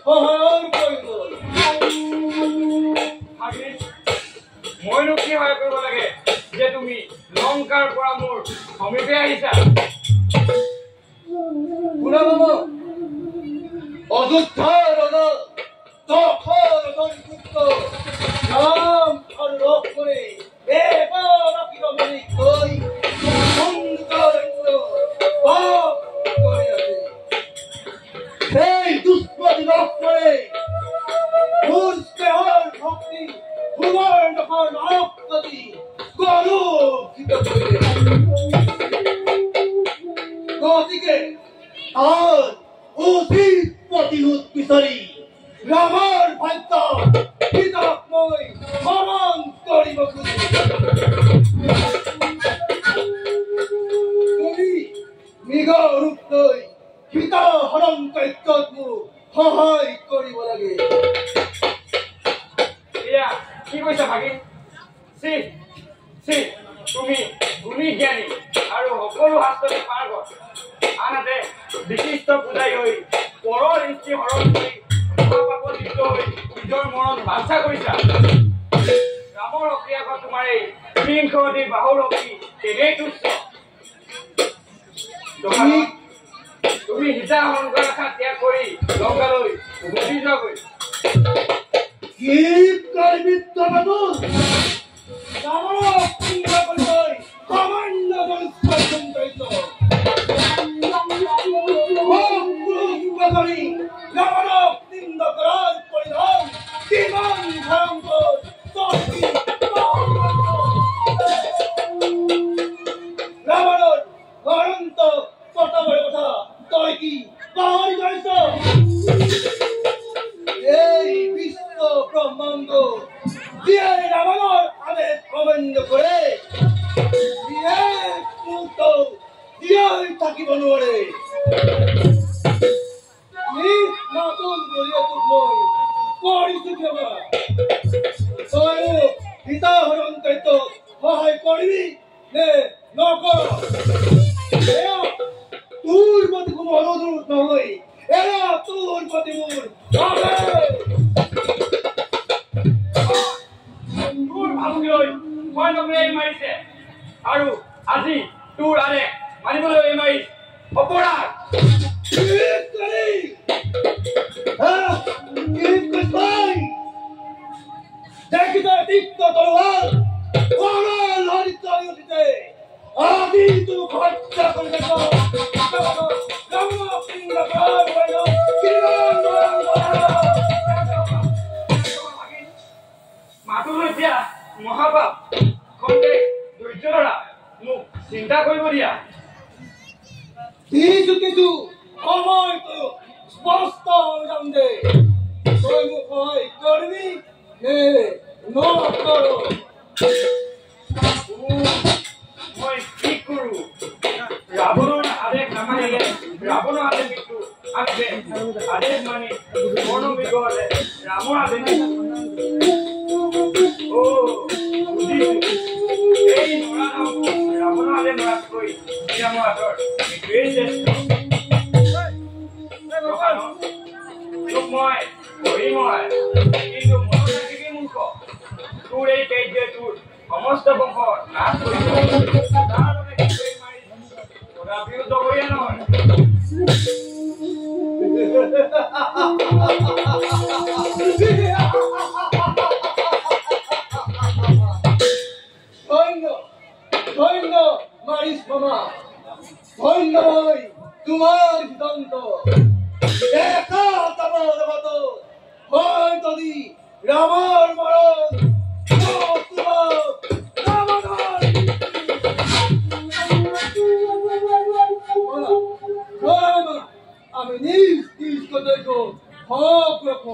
সহায়ৰ প্ৰয়োজন। মইনো কি সহায় কৰিব লাগে যে তুমি লংকাৰ পৰা মোৰ সমীপে আহিছা? শুনা মামা, অযোধ্যাৰ ৰজা দশৰথৰ পুত্ৰ ৰাম আৰু লক্ষ্মণে এগৰাকী ৰমণীক লৈ সেই দুষ্পতি লক্ষ্মণে মোৰ স্নেহৰ ভক্তি সুবৰ্ণখন আপত্তি গৌৰৱিত কৰিলে। গতিকে তাৰ উচিত প্ৰতিশোধ বিচাৰি ৰামৰ ভাগ্য সীতাক মই হৰণ কৰিব খুজিছো। তুমি মৃগ ৰূপ লৈ সীতা হৰণ কাৰ্যত মোক সহায় কৰিব লাগে। এয়া কি কৈছা ভাগিন? তুমি গুণী জ্ঞানী আৰু সকলো শাস্ত্ৰতে পাৰ্গত, আনহাতে বিশিষ্ট পূজাৰী হৈ পৰৰ ইচ্ছি হৰণ কৰি মহাপাপত লিপ্ত হৈ নিজৰ মনত বাঞ্ছা কৰিছা। ৰামৰ শক্তি আগত তোমাৰ এই বিংশতি বাহুৰ শক্তি তেনেই তুচ্ছ। তুমি সীতা হৰণ কৰা আশা ত্যাগ কৰি লংকালৈ উভতি যোৱাগৈ। কি কাৰ্বিত বাদুল ৰামক সিংহ কৰিবলৈ সামান্য জনস্পৰ্শন কৰিছ। ৰাৱণক নিন্দ কৰাৰ পৰিধান কিমান ভয়ংকৰ। ৰাৱণৰ অনন্ত প্ৰতাপৰ কথা তই কি পাহৰি গৈছ? এই বিশ্ব ব্ৰহ্মাণ্ড যিয়ে ৰাৱণৰ আদেশ অমান্য কৰে জীয়াই থাকিব নোৱাৰে। নতুন গলিয়াটোক মই কৰিছো ক্ষমা। তই মোক সীতা হৰণ কাৰ্যত সহায় কৰিবি নে নকৰ? এয়া তোৰ প্ৰতি কোনো অনুৰোধ নহয়, এয়া তোৰ প্ৰতি মোৰ মই নকৰি মাৰিছে আৰু আজি তোৰ আদেশ মানিবলৈ মাৰি অপৰাধ। মাতুলৈ দিয়া মহাপাপ খন্তেক ধৈৰ্য ধৰা, মোক চিন্তা কৰিব দিয়া। কিছু সময়টো স্পষ্ট যাম দে। তই মোক সহায় কৰিবি নে নকৰ? মই কি কৰো? ৰাৱণৰ আদেশ নামানিলে ৰাৱণৰ আদেশ মৃত্যু আছে। আদেশ মানি মনোবিগ হলে ৰামৰ আদেশ এই ৰাৱণৰ আদেশ মৰাতকৈ ৰামৰ হাতৰ মৃত্যুৱেই শ্ৰেষ্ঠ। তোক মই কৰিম কিন্তু মনত ৰাখিবি মূৰ্খ, তোৰ এই কাৰ্যই তোৰ সমস্ত বংশ নাশ কৰিব। তাৰ বাবে কি কৰি মাৰি তথাপিও জগৰীয়া নহয়। ধন্য মাৰিছ মামা, ধন্য মই তোমাৰ সিদ্ধান্ত। দেখা যাব হয় যদি ৰামৰ মৰণ আমি নিজ নিজ কৰ্তব্য সব ৰখো।